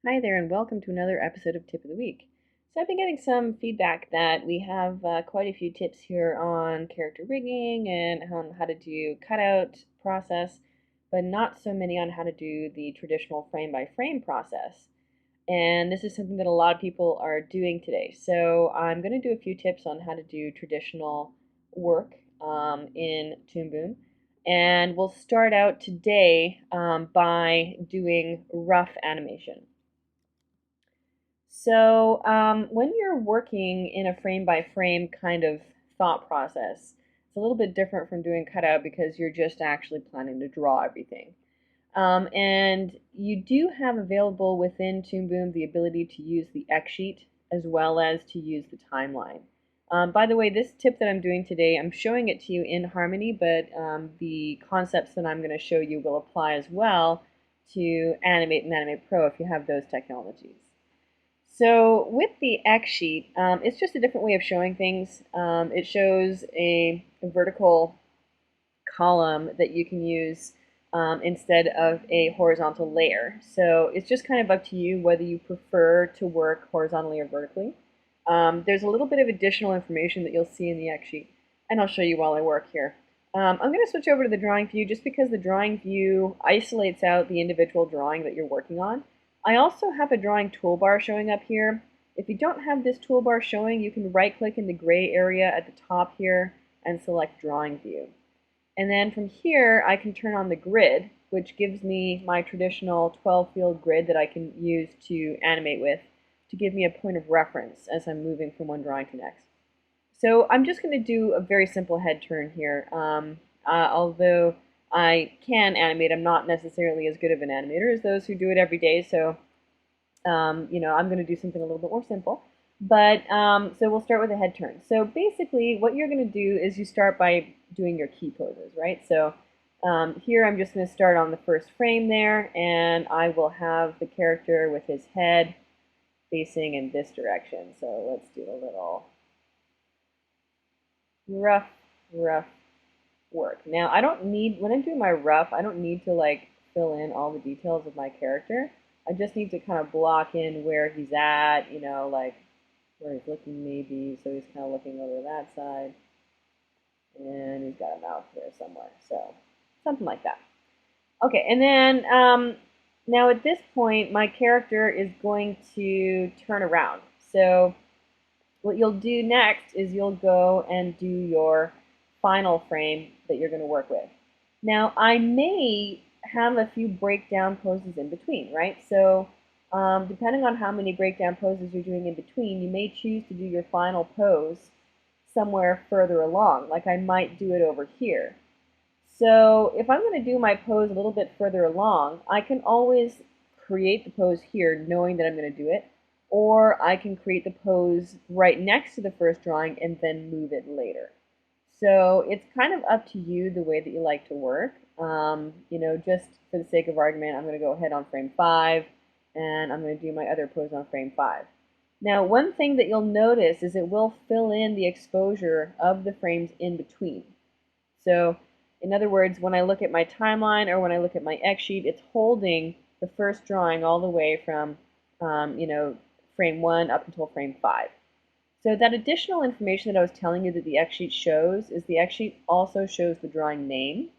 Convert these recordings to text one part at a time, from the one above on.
Hi there, and welcome to another episode of Tip of the Week. So, I've been getting some feedback that we have quite a few tips here on character rigging and on how to do cutout process, but not so many on how to do the traditional frame by frame process. And this is something that a lot of people are doing today. So, I'm going to do a few tips on how to do traditional work in Toon Boom. And we'll start out today by doing rough animation. So, when you're working in a frame by frame kind of thought process, it's a little bit different from doing cutout because you're just actually planning to draw everything. And you do have available within Toon Boom the ability to use the Xsheet as well as to use the timeline. By the way, this tip that I'm doing today, I'm showing it to you in Harmony, but the concepts that I'm going to show you will apply as well to Animate and Animate Pro if you have those technologies. So with the Xsheet, it's just a different way of showing things. It shows a vertical column that you can use instead of a horizontal layer. So it's just kind of up to you whether you prefer to work horizontally or vertically. There's a little bit of additional information that you'll see in the Xsheet, and I'll show you while I work here. I'm going to switch over to the drawing view just because the drawing view isolates out the individual drawing that you're working on. I also have a drawing toolbar showing up here. If you don't have this toolbar showing, you can right-click in the gray area at the top here and select Drawing View. And then from here, I can turn on the grid, which gives me my traditional 12-field grid that I can use to animate with to give me a point of reference as I'm moving from one drawing to next. So I'm just going to do a very simple head turn here. Although I can animate, I'm not necessarily as good of an animator as those who do it every day, so I'm going to do something a little bit more simple. But so we'll start with a head turn. So basically what you're going to do is you start by doing your key poses, right? So here I'm just going to start on the first frame there, and I will have the character with his head facing in this direction. So let's do a little rough, rough work. Now I don't need, when I do my rough, I don't need to like fill in all the details of my character. I just need to kind of block in where he's at, like where he's looking maybe, so he's kind of looking over that side, and he's got a mouth there somewhere, so something like that. Okay, and then now at this point, my character is going to turn around. So what you'll do next is you'll go and do your final frame that you're going to work with. Now, I may have a few breakdown poses in between, right? So depending on how many breakdown poses you're doing in between, you may choose to do your final pose somewhere further along, like I might do it over here. So if I'm going to do my pose a little bit further along, I can always create the pose here knowing that I'm going to do it, or I can create the pose right next to the first drawing and then move it later. So it's kind of up to you the way that you like to work. Just for the sake of argument, I'm going to go ahead on frame 5, and I'm going to do my other pose on frame 5. Now, one thing that you'll notice is it will fill in the exposure of the frames in between. So in other words, when I look at my timeline or when I look at my Xsheet, it's holding the first drawing all the way from, frame 1 up until frame 5. So that additional information that I was telling you that the Xsheet shows is the Xsheet also shows the drawing name.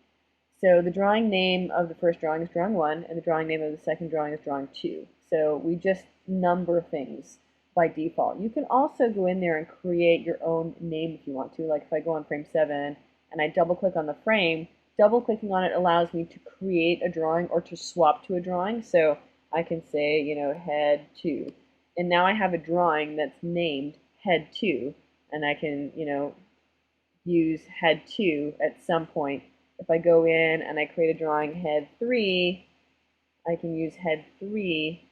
So the drawing name of the first drawing is drawing 1, and the drawing name of the second drawing is drawing 2. So we just number things by default. You can also go in there and create your own name if you want to. Like if I go on frame 7 and I double click on the frame, double clicking on it allows me to create a drawing or to swap to a drawing. So I can say, head 2. And now I have a drawing that's named head 2, and I can, use head 2 at some point. If I go in and I create a drawing head 3, I can use head 3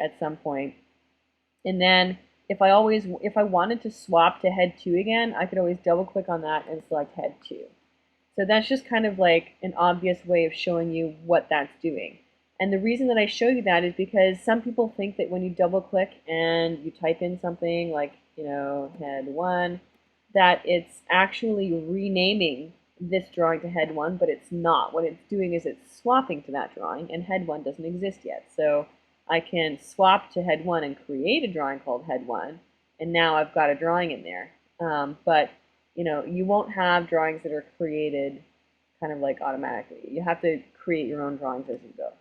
at some point. And then if I wanted to swap to head 2 again, I could always double click on that and select head 2. So that's just kind of like an obvious way of showing you what that's doing. And the reason that I show you that is because some people think that when you double click and you type in something like, head 1, that it's actually renaming this drawing to head 1, but it's not. What it's doing is it's swapping to that drawing, and head 1 doesn't exist yet. So I can swap to head 1 and create a drawing called head 1, and now I've got a drawing in there. But you won't have drawings that are created kind of like automatically. You have to create your own drawings as you go.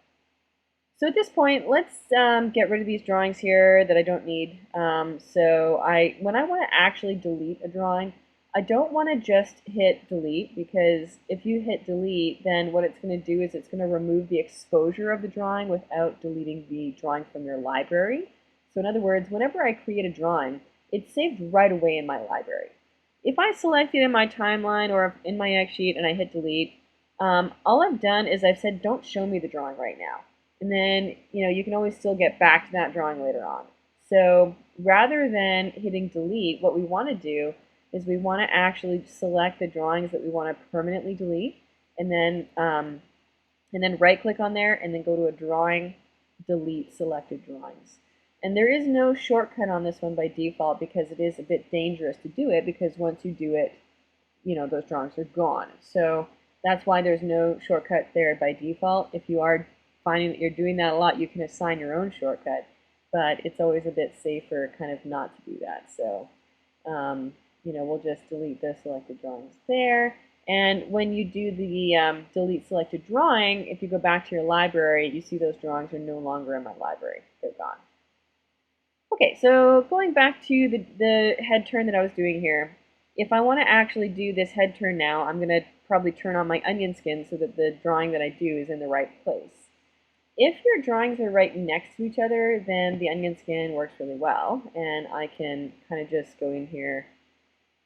So at this point, let's get rid of these drawings here that I don't need. When I want to actually delete a drawing, I don't want to just hit delete, because if you hit delete, then what it's going to do is it's going to remove the exposure of the drawing without deleting the drawing from your library. So in other words, whenever I create a drawing, it's saved right away in my library. If I select it in my timeline or in my Xsheet and I hit delete, all I've done is I've said don't show me the drawing right now. And then, you can always still get back to that drawing later on. So rather than hitting delete, what we want to do is we want to actually select the drawings that we want to permanently delete, and then right-click on there, and then go to a drawing, delete selected drawings. And there is no shortcut on this one by default, because it is a bit dangerous to do it, because once you do it, those drawings are gone. So that's why there's no shortcut there by default. If you are finding that you're doing that a lot, you can assign your own shortcut, but it's always a bit safer kind of not to do that. So, we'll just delete the selected drawings there. And when you do the delete selected drawing, if you go back to your library, you see those drawings are no longer in my library. They're gone. Okay, so going back to the head turn that I was doing here, if I want to actually do this head turn now, I'm going to probably turn on my onion skin so that the drawing that I do is in the right place. If your drawings are right next to each other, then the onion skin works really well, and I can kind of just go in here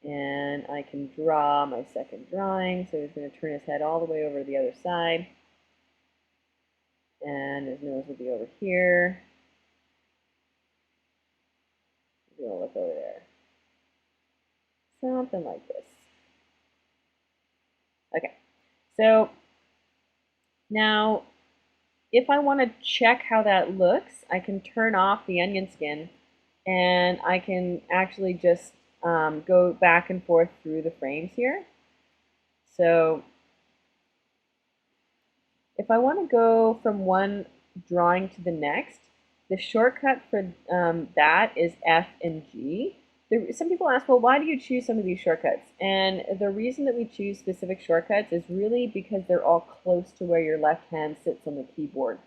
and I can draw my second drawing. So he's going to turn his head all the way over to the other side, and his nose will be over here. He's going to look over there. Something like this. Okay, so now if I want to check how that looks, I can turn off the onion skin, and I can actually just go back and forth through the frames here. So if I want to go from one drawing to the next, the shortcut for that is F and G. Some people ask, well, why do you choose some of these shortcuts? And the reason that we choose specific shortcuts is really because they're all close to where your left hand sits on the keyboard.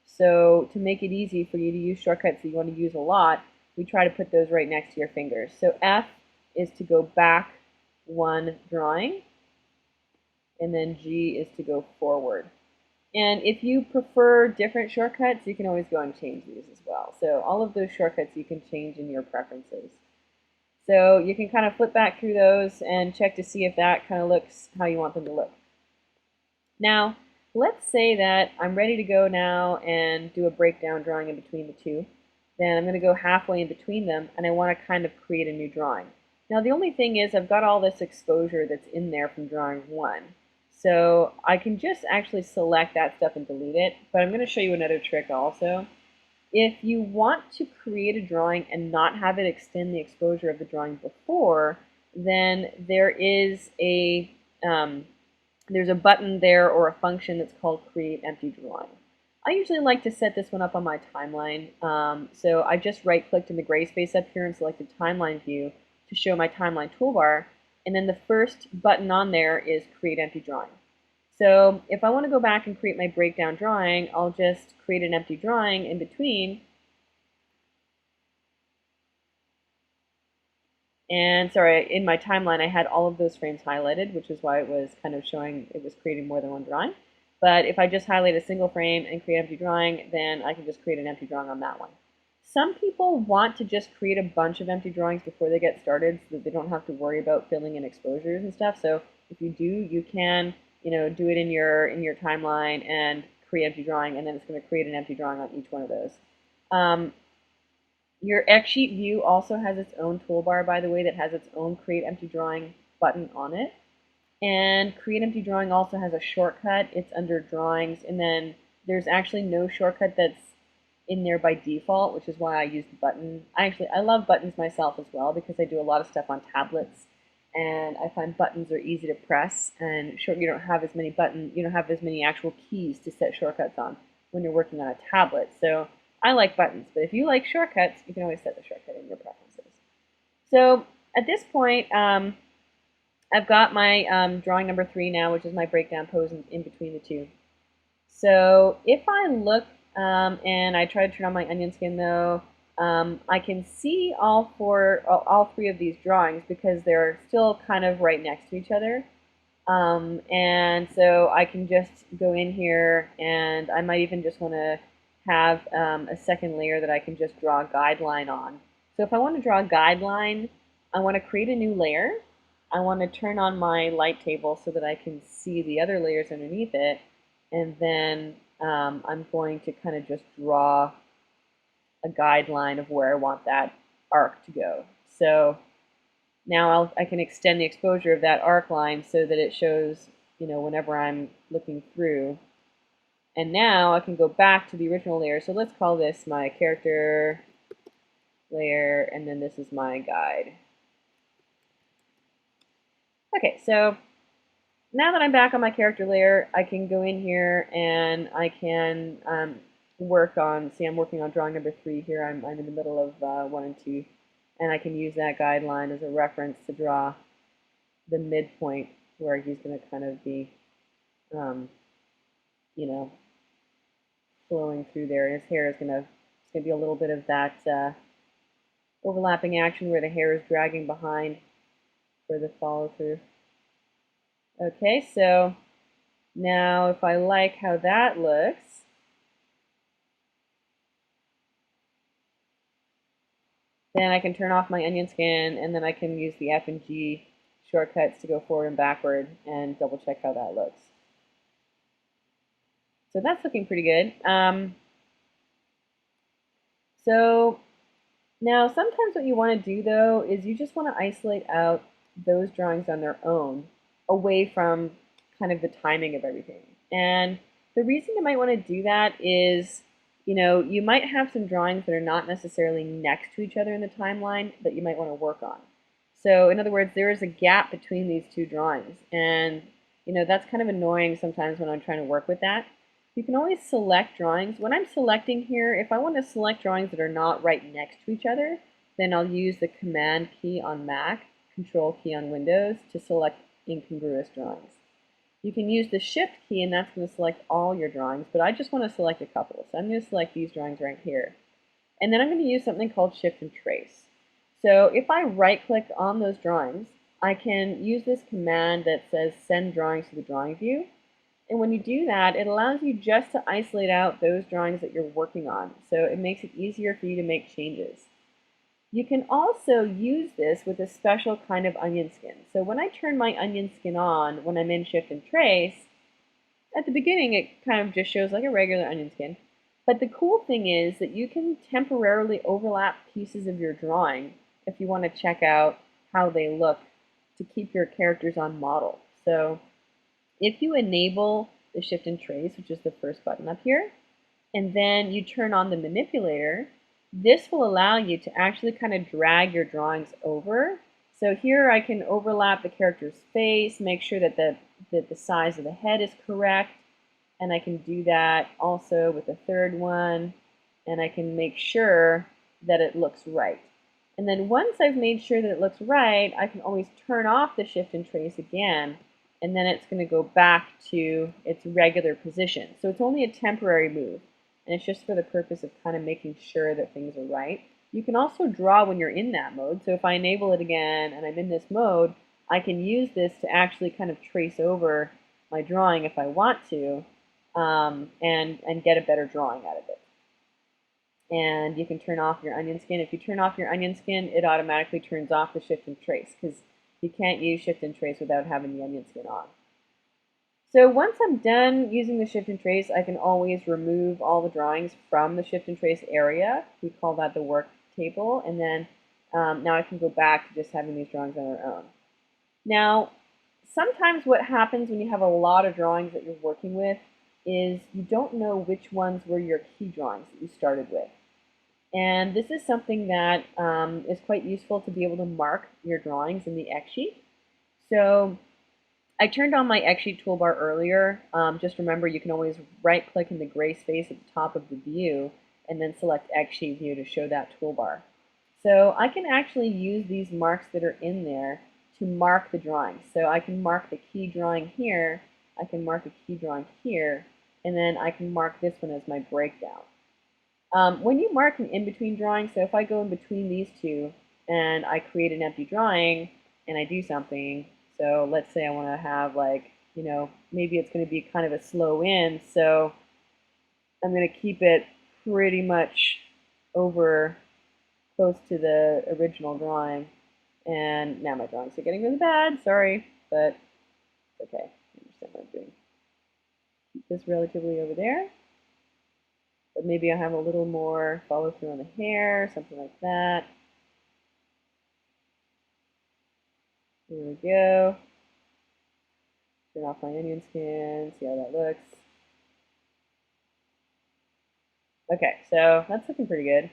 So to make it easy for you to use shortcuts that you want to use a lot, we try to put those right next to your fingers. So F is to go back one drawing, and then G is to go forward. And if you prefer different shortcuts, you can always go and change these as well. So all of those shortcuts you can change in your preferences. So you can kind of flip back through those and check to see if that kind of looks how you want them to look. Now, let's say that I'm ready to go now and do a breakdown drawing in between the two. Then I'm going to go halfway in between them, and I want to kind of create a new drawing. Now the only thing is I've got all this exposure that's in there from drawing one. So I can just actually select that stuff and delete it, but I'm going to show you another trick also. If you want to create a drawing and not have it extend the exposure of the drawing before, then there is there's a button there or a function that's called Create Empty Drawing. I usually like to set this one up on my timeline. So I just right-clicked in the gray space up here and selected Timeline View to show my timeline toolbar. And then the first button on there is Create Empty Drawing. So if I want to go back and create my breakdown drawing, I'll just create an empty drawing in between. And sorry, in my timeline I had all of those frames highlighted, which is why it was kind of showing it was creating more than one drawing. But if I just highlight a single frame and create empty drawing, then I can just create an empty drawing on that one. Some people want to just create a bunch of empty drawings before they get started so that they don't have to worry about filling in exposures and stuff. So if you do, you can do it in your timeline and create empty drawing, and then it's going to create an empty drawing on each one of those. Your Xsheet view also has its own toolbar, by the way, that has its own Create Empty Drawing button on it. And Create Empty Drawing also has a shortcut. It's under Drawings, and then there's actually no shortcut that's in there by default, which is why I use the button. I love buttons myself as well because I do a lot of stuff on tablets. and I find buttons are easy to press, and you don't have as many you don't have as many actual keys to set shortcuts on when you're working on a tablet. So I like buttons, but if you like shortcuts, you can always set the shortcut in your preferences. So at this point, I've got my drawing number 3 now, which is my breakdown pose in between the two. So if I look and I try to turn on my onion skin though, I can see all three of these drawings because they're still kind of right next to each other. And so I can just go in here, and I might even just want to have a second layer that I can just draw a guideline on. So if I want to draw a guideline, I want to create a new layer. I want to turn on my light table so that I can see the other layers underneath it, and then I'm going to kind of just draw a guideline of where I want that arc to go. So now I can extend the exposure of that arc line so that it shows, whenever I'm looking through. And now I can go back to the original layer. So let's call this my character layer, and then this is my guide. Okay, so now that I'm back on my character layer, I can go in here and I can work on, see I'm working on drawing number 3 here. I'm in the middle of 1 and 2, and I can use that guideline as a reference to draw the midpoint where he's going to kind of be, flowing through there. His hair is going to, it's going to be a little bit of that overlapping action where the hair is dragging behind for the follow through. Okay, so now if I like how that looks, then I can turn off my onion skin, and then I can use the F and G shortcuts to go forward and backward and double check how that looks. So that's looking pretty good. So now sometimes what you want to do though is you just want to isolate out those drawings on their own away from kind of the timing of everything. And the reason you might want to do that is, you might have some drawings that are not necessarily next to each other in the timeline that you might want to work on. So in other words, there is a gap between these two drawings, and that's kind of annoying sometimes when I'm trying to work with that. You can always select drawings. When I'm selecting here, if I want to select drawings that are not right next to each other, then I'll use the Command key on Mac, Control key on Windows to select incongruous drawings. You can use the Shift key, and that's going to select all your drawings, but I just want to select a couple. So I'm going to select these drawings right here. And then I'm going to use something called Shift and Trace. So if I right-click on those drawings, I can use this command that says Send Drawings to the Drawing View. And when you do that, it allows you just to isolate out those drawings that you're working on. So it makes it easier for you to make changes. You can also use this with a special kind of onion skin. So when I turn my onion skin on, when I'm in Shift and Trace, at the beginning it kind of just shows like a regular onion skin. But the cool thing is that you can temporarily overlap pieces of your drawing if you want to check out how they look to keep your characters on model. So if you enable the Shift and Trace, which is the first button up here, and then you turn on the manipulator, this will allow you to actually kind of drag your drawings over. So here I can overlap the character's face, make sure that the size of the head is correct, and I can do that also with the third one, and I can make sure that it looks right. And then once I've made sure that it looks right, I can always turn off the Shift and Trace again, and then it's going to go back to its regular position. So it's only a temporary move, and it's just for the purpose of kind of making sure that things are right. You can also draw when you're in that mode. So if I enable it again and I'm in this mode, I can use this to actually kind of trace over my drawing if I want to, and get a better drawing out of it. And you can turn off your onion skin. If you turn off your onion skin, it automatically turns off the Shift and Trace, because you can't use Shift and Trace without having the onion skin on. So once I'm done using the Shift and Trace, I can always remove all the drawings from the Shift and Trace area. We call that the work table. And then now I can go back to just having these drawings on their own. Now, sometimes what happens when you have a lot of drawings that you're working with is you don't know which ones were your key drawings that you started with. And this is something that is quite useful to be able to mark your drawings in the Xsheet. So I turned on my Xsheet toolbar earlier. Just remember, you can always right-click in the gray space at the top of the view and then select Xsheet View to show that toolbar. So I can actually use these marks that are in there to mark the drawing. So I can mark the key drawing here, I can mark a key drawing here, and then I can mark this one as my breakdown. When you mark an in-between drawing, so if I go in between these two and I create an empty drawing and I do something, so let's say I want to have like, maybe it's going to be kind of a slow in, so I'm going to keep it pretty much over close to the original drawing. And now my drawings are getting really bad, sorry, but it's okay. I understand what I'm doing. Keep this relatively over there. But maybe I have a little more follow through on the hair, something like that. Here we go. Turn off my onion skin, see how that looks. Okay, so that's looking pretty good.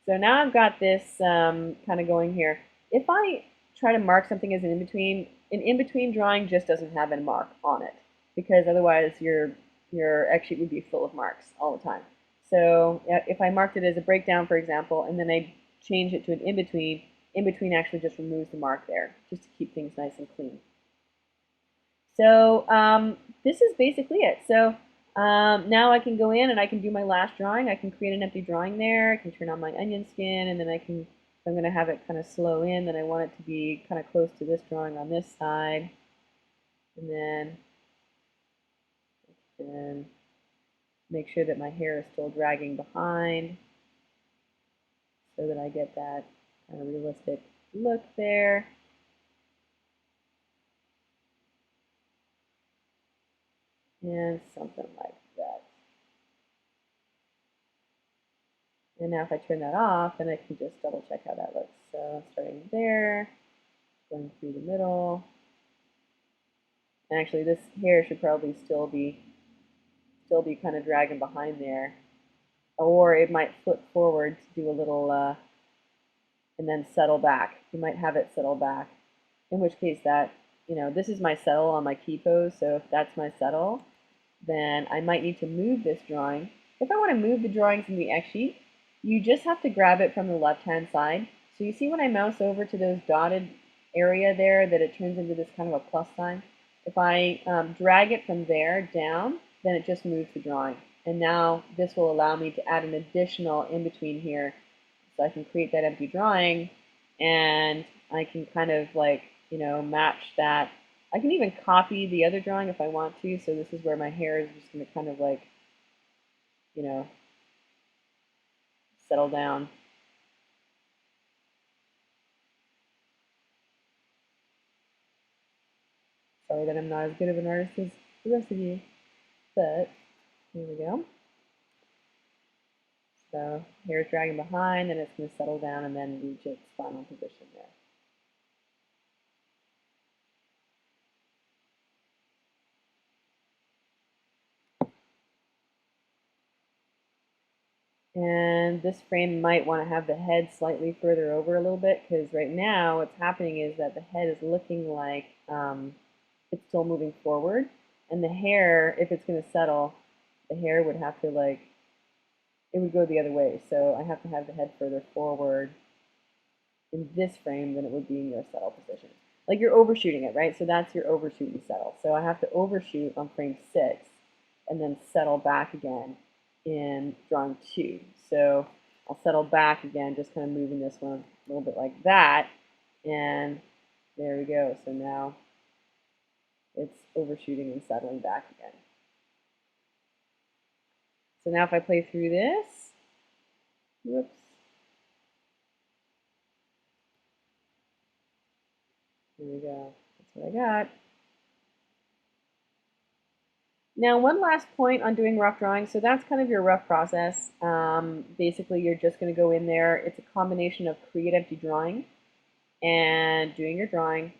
So now I've got this kind of going here. If I try to mark something as an in-between drawing just doesn't have a mark on it, because otherwise your Xsheet would be full of marks all the time. So if I marked it as a breakdown, for example, and then I change it to an in-between actually just removes the mark there, just to keep things nice and clean. So this is basically it. So now I can go in and I can do my last drawing. I can create an empty drawing there. I can turn on my onion skin, and then I can, if I'm going to have it kind of slow in, then I want it to be kind of close to this drawing on this side. And then make sure that my hair is still dragging behind so that I get that kind of realistic look there. And something like that. And now if I turn that off, then I can just double check how that looks. So starting there, going through the middle. And actually this hair should probably still be kind of dragging behind there. Or it might flip forward to do a little, and then settle back. You might have it settle back. In which case that, this is my settle on my key pose, so if that's my settle, then I might need to move this drawing. If I want to move the drawings in the Xsheet, you just have to grab it from the left-hand side. So you see when I mouse over to those dotted area there that it turns into this kind of a plus sign? If I drag it from there down, then it just moves the drawing. And now this will allow me to add an additional in between here. So I can create that empty drawing, and I can kind of like, match that. I can even copy the other drawing if I want to. So this is where my hair is just going to kind of like, settle down. Sorry that I'm not as good of an artist as the rest of you, but here we go. So hair is dragging behind, and it's going to settle down and then reach its final position there. And this frame might want to have the head slightly further over a little bit, because right now what's happening is that the head is looking like it's still moving forward. And the hair, if it's going to settle, the hair would have to like, it would go the other way. So I have to have the head further forward in this frame than it would be in your settle position. Like you're overshooting it, right? So that's your overshoot and settle. So I have to overshoot on frame 6 and then settle back again in drawing 2. So I'll settle back again, just kind of moving this one a little bit like that. And there we go. So now it's overshooting and settling back again. So now if I play through this, whoops. Here we go. That's what I got. Now, one last point on doing rough drawing. So that's kind of your rough process. Basically, you're just going to go in there. It's a combination of create empty drawing and doing your drawing,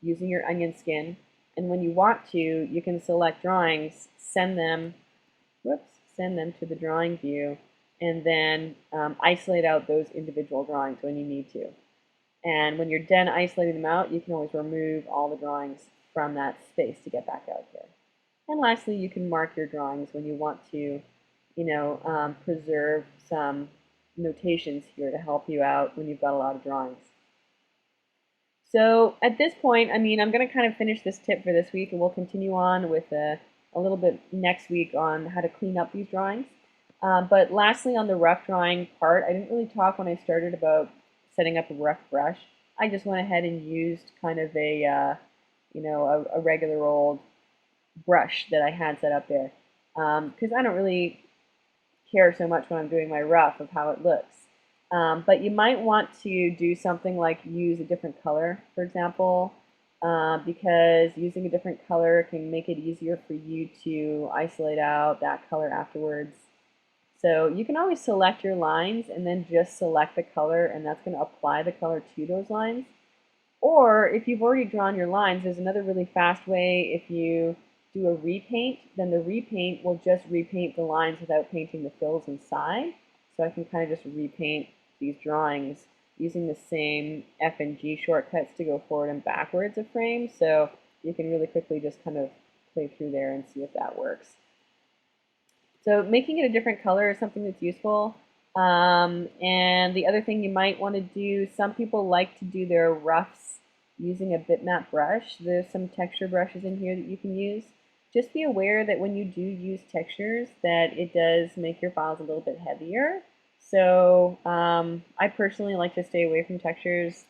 using your onion skin. And when you want to, you can select drawings, send them to the drawing view, and then isolate out those individual drawings when you need to. And when you're done isolating them out, you can always remove all the drawings from that space to get back out here. And lastly, you can mark your drawings when you want to, preserve some notations here to help you out when you've got a lot of drawings. So at this point, I mean, I'm going to kind of finish this tip for this week, and we'll continue on with a little bit next week on how to clean up these drawings. But lastly, on the rough drawing part, I didn't really talk when I started about setting up a rough brush. I just went ahead and used kind of a regular old brush that I had set up there, because I don't really care so much when I'm doing my rough of how it looks. But you might want to do something like use a different color, for example, because using a different color can make it easier for you to isolate out that color afterwards. So you can always select your lines and then just select the color, and that's going to apply the color to those lines. Or if you've already drawn your lines, there's another really fast way. If you do a repaint, then the repaint will just repaint the lines without painting the fills inside. So I can kind of just repaint these drawings using the same F and G shortcuts to go forward and backwards a frame. So you can really quickly just kind of play through there and see if that works. So making it a different color is something that's useful. And the other thing you might want to do, some people like to do their roughs using a bitmap brush. There's some texture brushes in here that you can use. Just be aware that when you do use textures that it does make your files a little bit heavier. So I personally like to stay away from textures,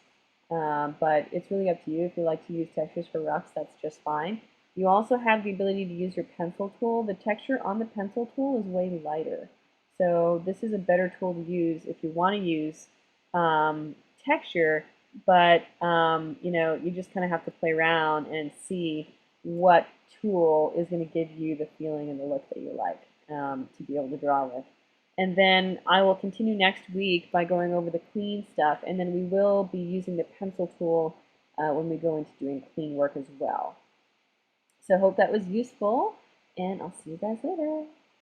but it's really up to you. If you like to use textures for roughs, that's just fine. You also have the ability to use your pencil tool. The texture on the pencil tool is way lighter. So this is a better tool to use if you want to use texture, but you just kind of have to play around and see what tool is going to give you the feeling and the look that you like to be able to draw with. And then I will continue next week by going over the clean stuff, and then we will be using the pencil tool when we go into doing clean work as well. So I hope that was useful, and I'll see you guys later.